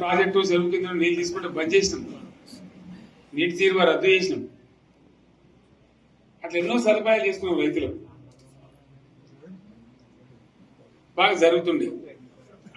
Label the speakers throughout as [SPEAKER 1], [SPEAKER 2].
[SPEAKER 1] Project చెరువు కింద నీళ్ళు తీసుకుంటే బంద్ చేసినాం, నీటి తీరువ రద్దు చేసినాం. అట్లా ఎన్నో సదుపాయాలు చేసుకున్నాం. రైతులు బాగా జరుగుతుండే.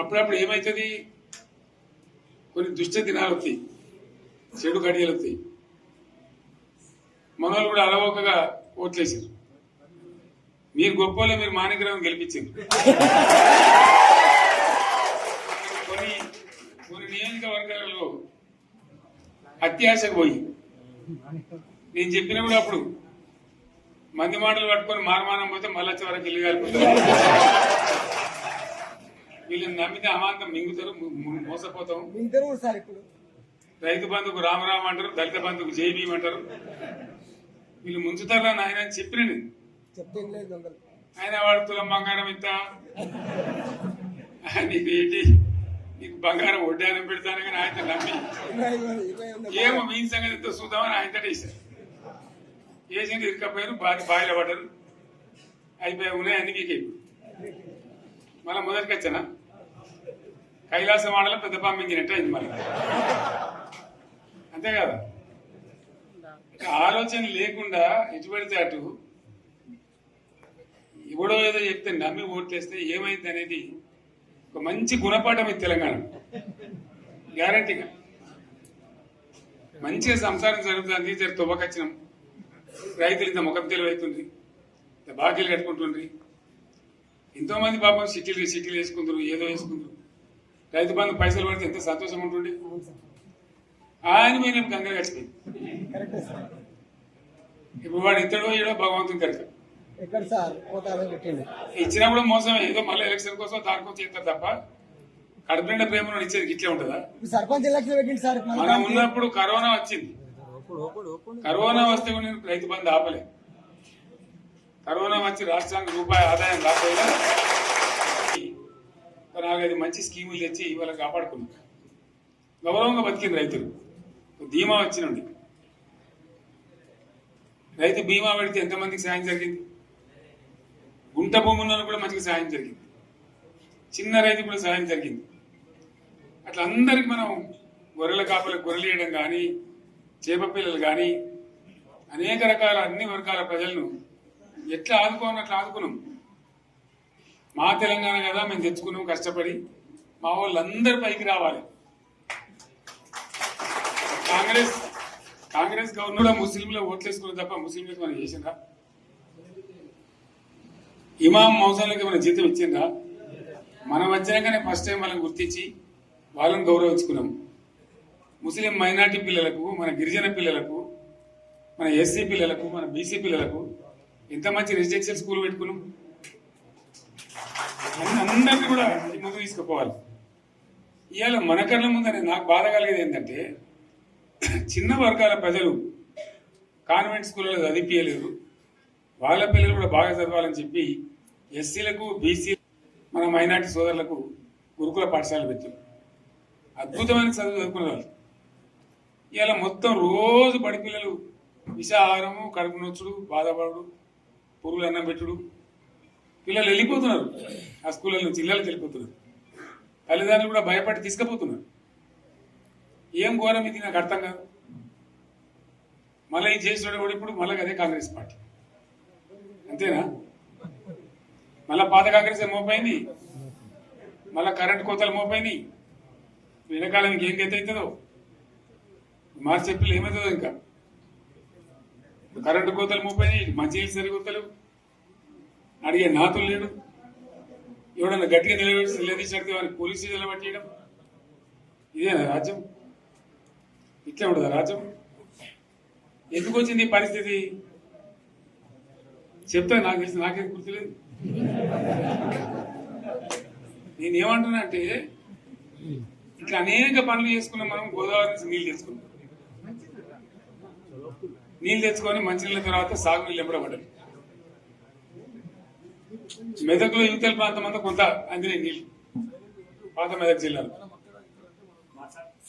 [SPEAKER 1] అప్పుడప్పుడు ఏమవుతుంది, కొన్ని దుష్ట దినాలు వస్తాయి, చెడు గడియలు వస్తాయి. మనోళ్ళు కూడా అలవోకగా ఓట్లేసారు. మీరు గొప్పలే, మీరు మాణిగ్రహం గెలిపించారు. కొన్ని నియోజకవర్గాలలో అత్యాశకు పోయి నేను చెప్పిన కూడా అప్పుడు మంది మాటలు పట్టుకొని మారమానం పోతే మళ్ళీ వచ్చే వరకు ఇల్లు కాలిపోతారు. వీళ్ళని నమ్మితే అమాంతం మింగుతారు, మోసపోతాం. రైతు బంధుకు రామరామ అంటారు, దళిత బంధుకు జై భీమ్ అంటారు. వీళ్ళు ముంచుతారా నాయన అని చెప్పిన ఆయన వాడు తులం బంగారం ఇంత నీకు ఏంటి, నీకు బంగారం వడ్డానం పెడతాను కానీ ఆయన నమ్మి ఏమో మీ సంగతి ఎంతో చూద్దామని ఆయనతో వేశారు. వేసింది ఇరుకపోయారు, బాయిలో పడ్డారు, అయిపోయి ఉన్నాయి అన్ని మీకు. మళ్ళీ మొదటికి వచ్చానా కైలాస వాడలో పెద్ద పంపించినట్టు అయింది మళ్ళీ. అంతే కదా, ఆలోచన లేకుండా ఎటు పడితే అటు ఎవడో ఏదో చెప్తే నమ్మి ఓట్లేస్తే ఏమైంది అనేది ఒక మంచి గుణపాఠం ఇది తెలంగాణ. గ్యారంటీగా మంచిగా సంసారం జరుగుతుంది. జర తువ్వకొచ్చినాం, రైతులు ఇంత ముఖం తెలివైతుంది, ఇంత బాకీలు కట్టుకుంటుండ్రి. ఎంతో మంది పాపం సిటీలు వేసుకుంటారు, ఏదో వేసుకుంటారు. రైతు బంధు పైసలు పడితే ఎంత సంతోషం ఉంటుండే. ఆయన మీద గంగ గడిచిపోయింది. ఇప్పుడు వాడు ఇతడో ఏడో భగవంతుని కనుక ఇచ్చినా కూడా మోసం. ఏదో మళ్ళీ ఎలక్షన్ కోసం దానికోసం చేస్తారు తప్ప కడుపు నిండా ప్రేమ ఇచ్చేది ఇట్లే ఉంటుందా?
[SPEAKER 2] సర్పంచ్ ఎలక్షన్ పెట్టింది సార్.
[SPEAKER 1] మనం ఉన్నప్పుడు కరోనా వచ్చింది. కరోనా వస్తే కూడా నేను రైతు బంధు ఆపలే. కరోనా వచ్చి రాష్ట్రానికి రూపాయి ఆదాయం రాకపోయినా 4-5 మంచి స్కీములు తెచ్చి వాళ్ళకి కాపాడుకున్నాం. గౌరవంగా బతికింది రైతులు. బీమా వచ్చినండి, రైతు బీమా పెడితే ఎంతమందికి సాయం జరిగింది. గుంట భూములను కూడా మంచిగా సాయం జరిగింది, చిన్న రైతు కూడా సాయం జరిగింది. అట్లా అందరికి మనం గొర్రెల కాపలకు గొర్రెలు వేయడం కానీ, చేప పిల్లలు కానీ, అనేక రకాల అన్ని వర్గాల ప్రజలను ఎట్లా ఆదుకోని అట్లా ఆదుకున్నాం. మా తెలంగాణ కదా మేము తెచ్చుకున్నాం కష్టపడి. మా వాళ్ళందరూ పైకి రావాలి. కాంగ్రెస్ గవర్నమెంట్ ముస్లింలు ఓట్లేసుకున్నారు తప్ప ముస్లింలకు మనం చేసిందా? ఇమాం మౌజాలకు మన జీతం ఇచ్చిందా? మనం వచ్చినాకనే ఫస్ట్ టైం వాళ్ళని గుర్తించి వాళ్ళని గౌరవించుకున్నాం. ముస్లిం మైనార్టీ పిల్లలకు, మన గిరిజన పిల్లలకు, మన ఎస్సీ పిల్లలకు, మన బీసీ పిల్లలకు ఎంత మంచి రెసిడెన్షియల్ స్కూల్ పెట్టుకున్నాం. అందరినీ కూడా ముందు తీసుకుపోవాలి. ఇవాళ మన కళ్ళ ముందని నాకు బాధ కలిగేది ఏంటంటే, చిన్న వర్గాల ప్రజలు కాన్వెంట్ స్కూళ్ళలో చదివించలేరు, వాళ్ళ పిల్లలు కూడా బాగా చదవాలని చెప్పి ఎస్సీలకు, బీసీ, మన మైనార్టీ సోదరులకు గురుకుల పాఠశాలలు పెట్టారు. అద్భుతమైన చదువు చదువుకునే వాళ్ళు. ఇవాళ మొత్తం రోజు బడి పిల్లలు విషాహారము, కడుపు నొచ్చుడు, బాధపడు, పురుగులు అన్నం పెట్టుడు. పిల్లలు వెళ్ళిపోతున్నారు ఆ స్కూళ్ళ నుంచి, ఇళ్ళకి వెళ్ళిపోతున్నారు. తల్లిదండ్రులు కూడా భయపడి తీసుకుపోతున్నారు. ఏం ఘోరం ఇది నాకు అర్థం కాదు. మళ్ళీ ఇది చేసిన కూడా ఇప్పుడు మళ్ళీ అదే కాంగ్రెస్ పార్టీ. అంతేనా? మళ్ళా పాత కాంగ్రెస్ మోపైంది, మళ్ళా కరెంటు కోతలు మోపైనాయి. వెనకాలం ఇంకేం గతి అవుతుందో మార్చి చెప్పి ఏమవుతుందో. ఇంకా కరెంటు కోతలు మోపైనాయి, మంచినీళ్ళు సరికొత్తలు, అడిగే నాతులు లేడు. ఎవడన్నా గట్టిగా నిలదీసినడితే వారికి పోలీస్ స్టేషన్లో పట్టేయడం. ఇదేనా రాజ్యం? ఇట్లా ఉండదా రాజ్యం? ఎందుకు వచ్చింది ఈ పరిస్థితి చెప్తా. నాకు తెలిసి నాకేం గుర్తులేదు. నేనేమంటున్నా అంటే, ఇట్లా అనేక పనులు చేసుకున్నాం మనం. గోదావరి నుంచి నీళ్ళు తెచ్చుకున్నాం, నీళ్ళు తెచ్చుకొని మంచినీళ్ళ తర్వాత సాగునీళ్ళు ఎంబడబడ్డారు. మెదక్లో యువతల ప్రాంతం అంతా కొంత అందినాయి నీళ్ళు, పాత మెదక్ జిల్లాలో.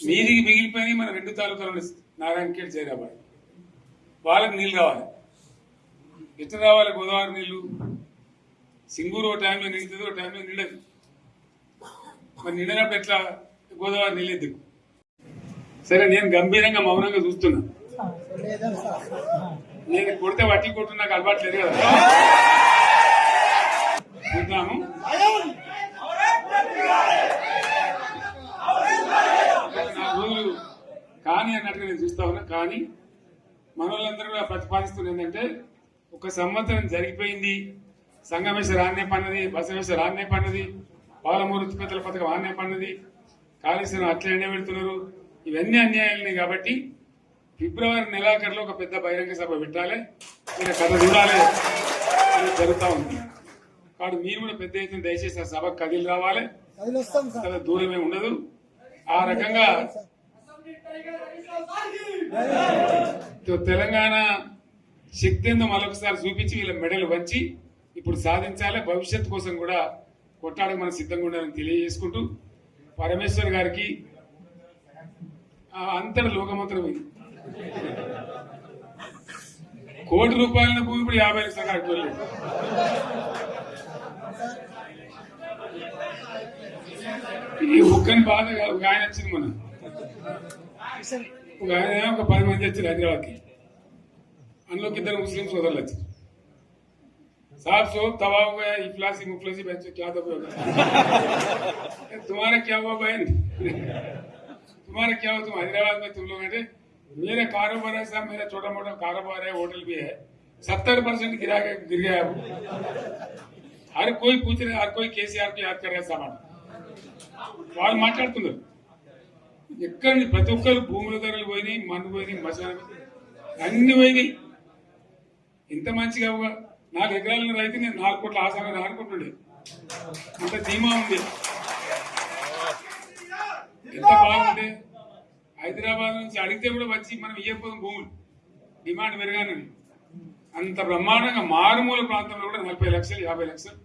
[SPEAKER 1] నీటికి మిగిలిపోయినాయి మన 2 తాలూకాలు, నారాయణఖేడ్, జైరాబాద్. వాళ్ళకి నీళ్ళు రావాలి. ఎట్లా రావాలి గోదావరి నీళ్లు? సింగూరు ఓ టైంలో నిండుతుంది, ఓ టైంలో నిండదు. మరి నిండినప్పుడు ఎట్లా గోదావరి నీళ్ళు ఎద్దుకు? సరే నేను గంభీరంగా మౌనంగా చూస్తున్నా. నేను కొడితే వట్టి కొట్టు నాకు అలవాటు లేదు కదా. చూద్దాము. నా రోజులు కానీ అన్నట్టుగా నేను చూస్తా ఉన్నా. కానీ మనోళ్ళందరూ కూడా ప్రతిపాదిస్తుంది ఏంటంటే, ఒక సంవత్సరం జరిగిపోయింది, సంగమేశ్వర ఆన్నే పన్నది, బసవేశ్వర ఆన్నే పన్నది, పాలమూరు ఉత్పత్తుల పథకం ఆన్నే పన్నది, కాళేశ్వరం అట్లా ఎండ పెడుతున్నారు, ఇవన్నీ అన్యాయాలని. కాబట్టి ఫిబ్రవరి నెలాఖరులో ఒక పెద్ద బహిరంగ సభ పెట్టాలి, మీరు కథ చూడాలి అని జరుగుతూ ఉంది. కాబట్టి మీరు కూడా పెద్ద ఎత్తున దయచేసి ఆ సభకు కదిలి రావాలి, కదా దూరమే ఉండదు. ఆ రకంగా తెలంగాణ శక్తి ఏందో మరొకసారి చూపించి వీళ్ళ మెడలు వంచి ఇప్పుడు సాధించాలి. భవిష్యత్తు కోసం కూడా కొట్టాడకు మనం సిద్ధంగా ఉండాలని తెలియజేసుకుంటూ, పరమేశ్వర్ గారికి అంతటి లోకమంత్రం ఇది. ₹1,00,00,000 భూమి ఇప్పుడు 50 లక్షలు కట్టుకోలేదు. ఈ ఒక్కని బాధ ఒక ఆయన వచ్చింది మొన్న, ఒక ఆయన ఒక 10 మంది వచ్చారు హైదరాబాద్కి. అందులోకి 2 ముస్లిం సోదరులు వచ్చారు. साहब सो तबाह हो गया, इफलासी मुफलसी बच्चे क्या दबे हो गए. तुम्हारा क्या हुआ बहन, तुम्हारा क्या हुआ, तुम हैदराबाद में तुम लोग हैं. मेरा कारोबार है साहब, मेरा छोटा मोटा कारोबार है, होटल भी है, 70% गिर गया. हर कोई पूछ रहे, हर कोई केसीआर को याद कर रहे सामान. వాళ్ళు మాట్లాడుతున్నారు. ఎక్కడ ప్రతి ఒక్కరు భూముల ధరలు పోయినాయి, మన్ను పోయినాయి, మసాలా అన్ని పోయినాయి. ఇంత మంచిగా 4 ఎకరాల రైతు నేను 4 కోట్ల ఆసాగా అనుకుంటుండే, అంత ధీమా ఉంది, ఎంత బాగుంది. హైదరాబాద్ నుంచి అడిగితే కూడా వచ్చి మనం ఇవ్వకపోతాం భూములు, డిమాండ్ పెరగానని. అంత బ్రహ్మాండంగా మారుమూల ప్రాంతంలో కూడా 40 లక్షలు 50 లక్షలు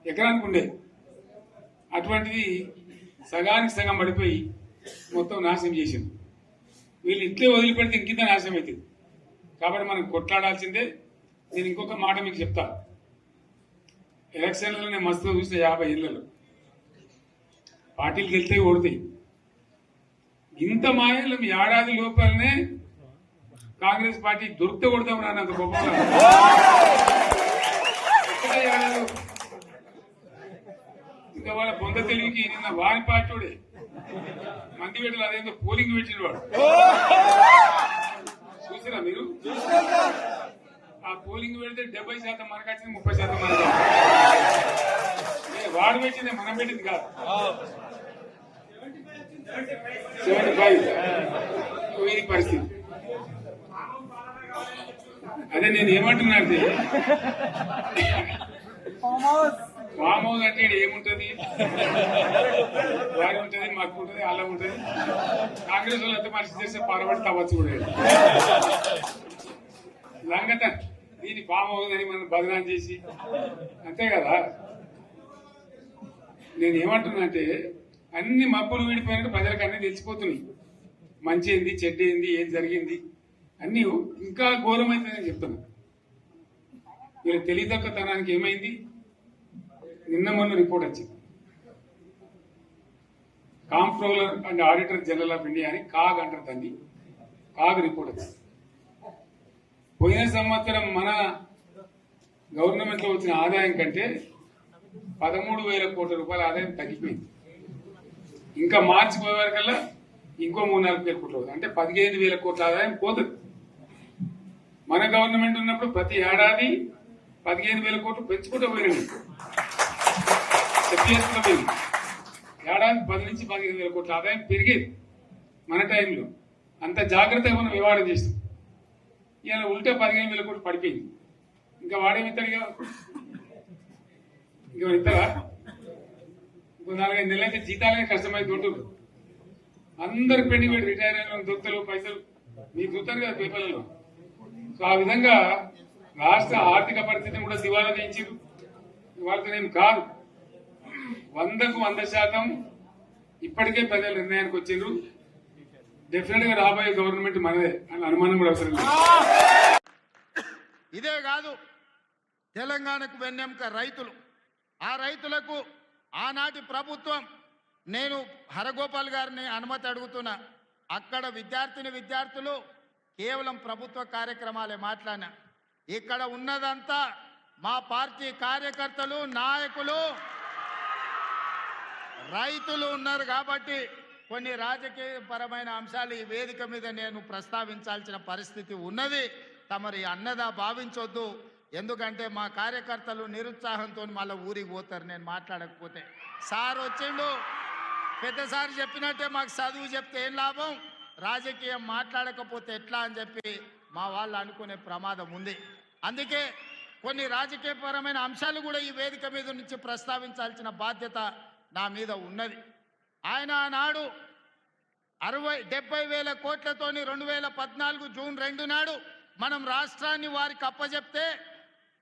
[SPEAKER 1] ఎకరానికి ఉండే. అటువంటిది సగానికి సగం పడిపోయి మొత్తం నాశనం చేసింది. వీళ్ళు ఇంట్లో వదిలిపెడితే ఇంకింత నాశనం అవుతుంది. కాబట్టి మనం కొట్లాడాల్సిందే. నేను ఇంకొక మాట మీకు చెప్తా, ఎలక్షన్లలో నేను మస్తుగా చూసిన 50 ఏళ్లలో పార్టీలు గెలితే ఓడతాయి. ఇంత మాయలు ఏడాది లోపలనే కాంగ్రెస్ పార్టీ దొరికితే కొడతాం రానంత గొప్పగా. ఇంకా వాళ్ళ బొంద తెలివికి నిన్న వారి పార్టీడే మంది పెట్టాలి, అదేందో పోలింగ్ పెట్టిన వాడు చూసారా మీరు? ఆ పోలింగ్ పెడితే 70% మనకు వచ్చింది, 30% మనకు. వాడు పెట్టింది మనం పెట్టింది కాదు. 75 ఇది పరిస్థితి. అదే నేను ఏమంటున్నా అంటే, ఫామ్ హౌస్ అంటే ఏముంటది, వారి ఉంటది, మాకు ఉంటది, అలా ఉంటది. కాంగ్రెస్ వాళ్ళు అంతా మనిషి చేస్తే పారబడి తవ్వచ్చు కూడా లంగత. దీన్ని ఫామ్ హౌస్ అని మనం బదనాలు చేసి అంతే కదా. నేను ఏమంటున్నా అంటే, అన్ని మబ్బులు వీడిపోయినట్టు ప్రజలకు అన్ని తెలిసిపోతున్నాయి. మంచి ఏంది, చెడ్డ ఏంది, ఏం జరిగింది అన్ని ఇంకా ఘోరమైందని చెప్తున్నా. వీళ్ళ తెలివితక్కువతనానికి ఏమైంది, నిన్న మొన్న రిపోర్ట్ వచ్చింది. Comptroller and auditor general of India అని కాగ్ అంటారు దాన్ని. కాగ్ రిపోర్ట్ వచ్చింది. పోయిన సంవత్సరం మన గవర్నమెంట్ లో వచ్చిన ఆదాయం కంటే 13,000 కోట్ల రూపాయల ఆదాయం తగ్గిపోయింది. ఇంకా మార్చి పోయే వరకల్లా ఇంకో 3-4 కోట్ల అంటే 15,000 కోట్ల ఆదాయం పోతుంది. మన గవర్నమెంట్ ఉన్నప్పుడు ప్రతి ఏడాది 15,000 కోట్లు పెంచుకుంటూ పోయినాయి. చెప్పేసుకుంటూ పోయింది. ఏడాది 10 నుంచి 15,000 కోట్ల ఆదాయం పెరిగేది మన టైంలో. అంత జాగ్రత్తగా మనం వ్యవహారం చేస్తాం. ఇలా ఉల్టా 15,000 కోట్లు పడిపోయింది. ఇంకా వాడేమిస్తాడు, ఇంకా ఇస్తారా? ఇంకో 4-5 నెలలైతే జీతాలనే కష్టమైతుంటుంది. అందరు పెండింగ్ పెట్టి రిటైర్ అయిన దొత్తలు పైసలు మీకు చూస్తారు కదా పేపర్లలో. సో ఆ విధంగా రాష్ట్ర ఆర్థిక పరిస్థితిని కూడా దివాలా తీయించారు. వాళ్ళతోనేం కాదు, 100కు 100% ఇప్పటికే ప్రజల నిర్ణయానికి వచ్చిండ్రు. డెఫినెట్ గా రాబోయే గవర్నమెంట్ మనదే అని అనుమానం కూడా అవసరం లేదు.
[SPEAKER 2] ఇదే కాదు, తెలంగాణకు వెన్నెముక రైతులు. ఆ రైతులకు ఆనాటి ప్రభుత్వం, నేను హరగోపాల్ గారిని అనుమతి అడుగుతున్నా, అక్కడ విద్యార్థులు కేవలం ప్రభుత్వ కార్యక్రమాలే మాట్లాడినా. ఇక్కడ ఉన్నదంతా మా పార్టీ కార్యకర్తలు, నాయకులు, రైతులు ఉన్నారు. కాబట్టి కొన్ని రాజకీయపరమైన అంశాలు ఈ వేదిక మీద నేను ప్రస్తావించాల్సిన పరిస్థితి ఉన్నది. తమరి అన్నదా భావించొద్దు. ఎందుకంటే మా కార్యకర్తలు నిరుత్సాహంతో మళ్ళీ ఊరికి పోతారు నేను మాట్లాడకపోతే. సార్ వచ్చిండు, పెద్దసారి చెప్పినట్టే మాకు చదువు చెప్తే ఏం లాభం, రాజకీయం మాట్లాడకపోతే ఎట్లా అని చెప్పి మా వాళ్ళు అనుకునే ప్రమాదం ఉంది. అందుకే కొన్ని రాజకీయపరమైన అంశాలు కూడా ఈ వేదిక మీద నుంచి ప్రస్తావించాల్సిన బాధ్యత నా మీద ఉన్నది. ఆయన ఆనాడు 70,000 కోట్లతోని 2014 జూన్ 2 నాడు మనం రాష్ట్రాన్ని వారికి అప్పచెప్తే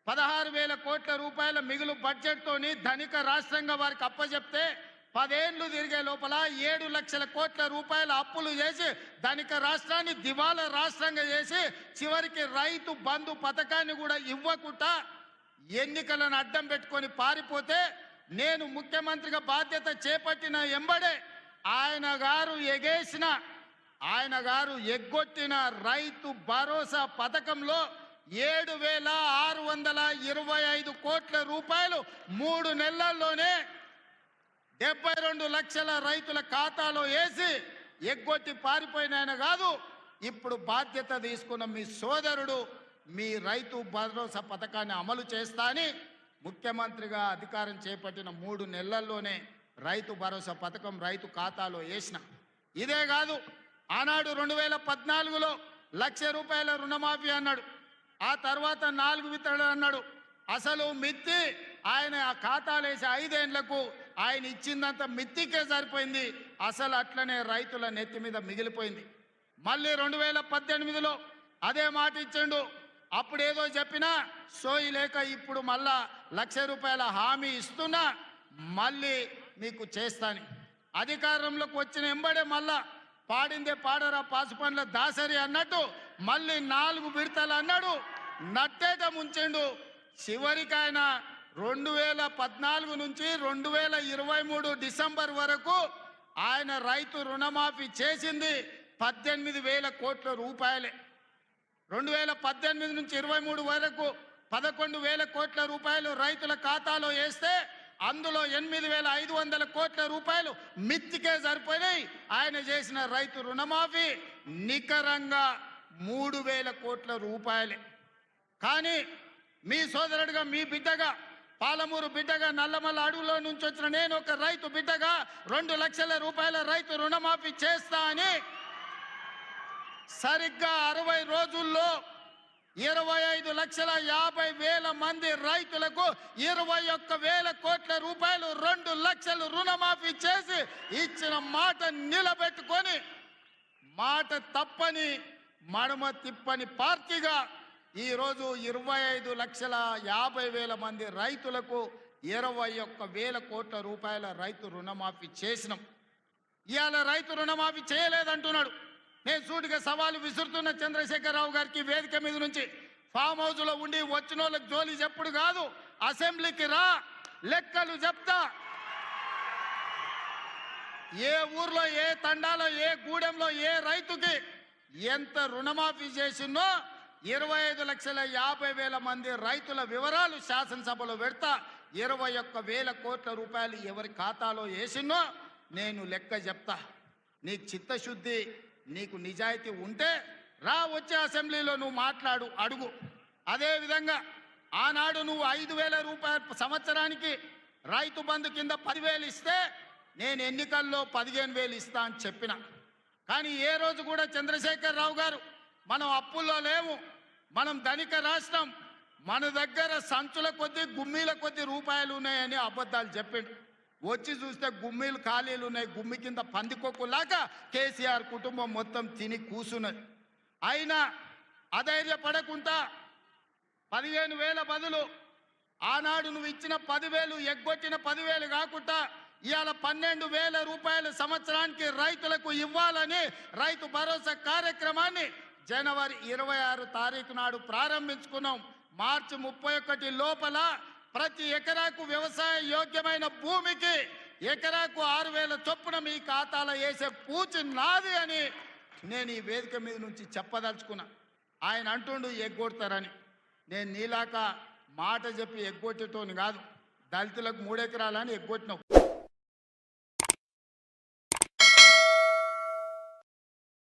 [SPEAKER 2] 16,000 కోట్ల రూపాయల మిగులు బడ్జెట్తోని ధనిక రాష్ట్రంగా వారికి అప్పచెప్తే 10 ఏళ్ళు తిరిగే లోపల 7 లక్షల కోట్ల రూపాయల అప్పులు చేసి ధనిక రాష్ట్రాన్ని దివాలా రాష్ట్రంగా చేసి చివరికి రైతు బంధు పథకాన్ని కూడా ఇవ్వకుండా ఎన్నికలను అడ్డం పెట్టుకొని పారిపోతే నేను ముఖ్యమంత్రిగా బాధ్యత చేపట్టిన ఎంబడే ఆయన గారు ఎగ్గొట్టిన రైతు భరోసా పథకంలో 7,625 కోట్ల రూపాయలు 3 నెలల్లోనే 72 లక్షల రైతుల ఖాతాలో వేసి ఎగ్గొట్టి పారిపోయిన ఆయన కాదు. ఇప్పుడు బాధ్యత తీసుకున్న మీ సోదరుడు మీ రైతు భరోసా పథకాన్ని అమలు చేస్తా అని ముఖ్యమంత్రిగా అధికారం చేపట్టిన 3 నెలల్లోనే రైతు భరోసా పథకం రైతు ఖాతాలో వేసిన. ఇదే కాదు, ఆనాడు 2014లో 1,00,000 రూపాయల రుణమాఫీ అన్నాడు. ఆ తర్వాత 4 విత్తనాలు అన్నాడు. అసలు మిత్తి ఆయన ఆ ఖాతాలు వేసి 5 ఏళ్లకు ఆయన ఇచ్చిందంత మిత్తికే సరిపోయింది. అసలు అట్లనే రైతుల నెత్తి మీద మిగిలిపోయింది. మళ్ళీ 2018లో అదే మాట ఇచ్చిండు. అప్పుడేదో చెప్పినా సోయి లేక ఇప్పుడు మళ్ళా 1,00,000 రూపాయల హామీ ఇస్తున్నా మళ్ళీ మీకు చేస్తాను. అధికారంలోకి వచ్చిన ఎంబడే మళ్ళా పాడిందే పాడరా పాసుపండ్ల దాసరి అన్నట్టు మళ్ళీ 4 విడతలు అన్నాడు. నట్టేట ముంచెండు. చివరికి ఆయన 2014 నుంచి 2023 డిసెంబర్ వరకు ఆయన రైతు రుణమాఫీ చేసింది 18,000 కోట్ల రూపాయలే. 2018 నుంచి 23 వరకు 11,000 కోట్ల రూపాయలు రైతుల ఖాతాలో వేస్తే అందులో 8,500 కోట్ల రూపాయలు మిత్తికే సరిపోయినాయి. ఆయన చేసిన రైతు రుణమాఫీ నికరంగా 3,000 కోట్ల రూపాయలే. కానీ మీ సోదరుడిగా, మీ బిడ్డగా, పాలమూరు బిడ్డగా, నల్లమల్ల అడవులో నుంచి వచ్చిన నేను ఒక రైతు బిడ్డగా 2 లక్షల రూపాయల రైతు రుణమాఫీ చేస్తా అని సరిగ్గా 60 రోజుల్లో 25,50,000 మంది రైతులకు 21,000 కోట్ల రూపాయలు 2 లక్షలు రుణమాఫీ చేసి ఇచ్చిన మాట నిలబెట్టుకొని మాట తప్పని మడమ తిప్పని పార్టీగా ఈరోజు 25,50,000 మంది రైతులకు 21,000 కోట్ల రూపాయల రైతు రుణమాఫీ చేసినాం. ఇవాళ రైతు రుణమాఫీ చేయలేదంటున్నాడు. నేను సూటిగా సవాలు విసురుతున్న చంద్రశేఖరరావు గారికి వేదిక మీద నుంచి, ఫామ్ హౌస్లో ఉండి వచ్చిన వాళ్ళకి జోలి చెప్పుడు కాదు, అసెంబ్లీకి రా, లెక్కలు చెప్తా. ఏ ఊర్లో, ఏ తండాలో, ఏ గూడెంలో ఏ రైతుకి ఎంత రుణమాఫీ చేసిందో 25,50,000 మంది రైతుల వివరాలు శాసనసభలో పెడతా. 21,000 కోట్ల రూపాయలు ఎవరి ఖాతాలో వేసినో నేను లెక్క చెప్తా. నీకు చిత్తశుద్ధి, నీకు నిజాయితీ ఉంటే రా, వచ్చే అసెంబ్లీలో నువ్వు మాట్లాడు, అడుగు. అదేవిధంగా ఆనాడు నువ్వు 5,000 రూపాయలు సంవత్సరానికి రైతు బంధు కింద 10,000 ఇస్తే నేను ఎన్నికల్లో 15,000 ఇస్తా అని చెప్పిన. కానీ ఏ రోజు కూడా చంద్రశేఖరరావు గారు మనం అప్పుల్లో లేము, మనం ధనిక రాష్ట్రం, మన దగ్గర సంచుల కొద్దీ గుమ్మీల కొద్దీ రూపాయలు ఉన్నాయని అబద్ధాలు చెప్పిండు. వచ్చి చూస్తే గుమ్మీలు ఖాళీలు ఉన్నాయి. గుమ్మి కింద పందికొక్కులాగా కేసీఆర్ కుటుంబం మొత్తం తిని కూసున్నది. అయినా అధైర్యపడకుండా 15,000 బదులు ఆనాడు నువ్వు ఇచ్చిన 10,000 ఎగ్గొట్టిన 10,000 కాకుండా ఇవాళ 12,000 రూపాయలు సంవత్సరానికి రైతులకు ఇవ్వాలని రైతు భరోసా కార్యక్రమాన్ని జనవరి 26 తారీఖు నాడు ప్రారంభించుకున్నాం. మార్చి 31 లోపల ప్రతి ఎకరాకు వ్యవసాయ యోగ్యమైన భూమికి ఎకరాకు 6,000 చొప్పున మీ ఖాతాలో వేసే పూచి నాది అని నేను ఈ వేదిక మీద నుంచి చెప్పదలుచుకున్నా. ఆయన అంటుండు ఎగ్గొడతారని. నేను నీలాక మాట చెప్పి ఎగ్గొట్టేటోని కాదు. దళితులకు 3 ఎకరాలని ఎగ్గొట్టినావు.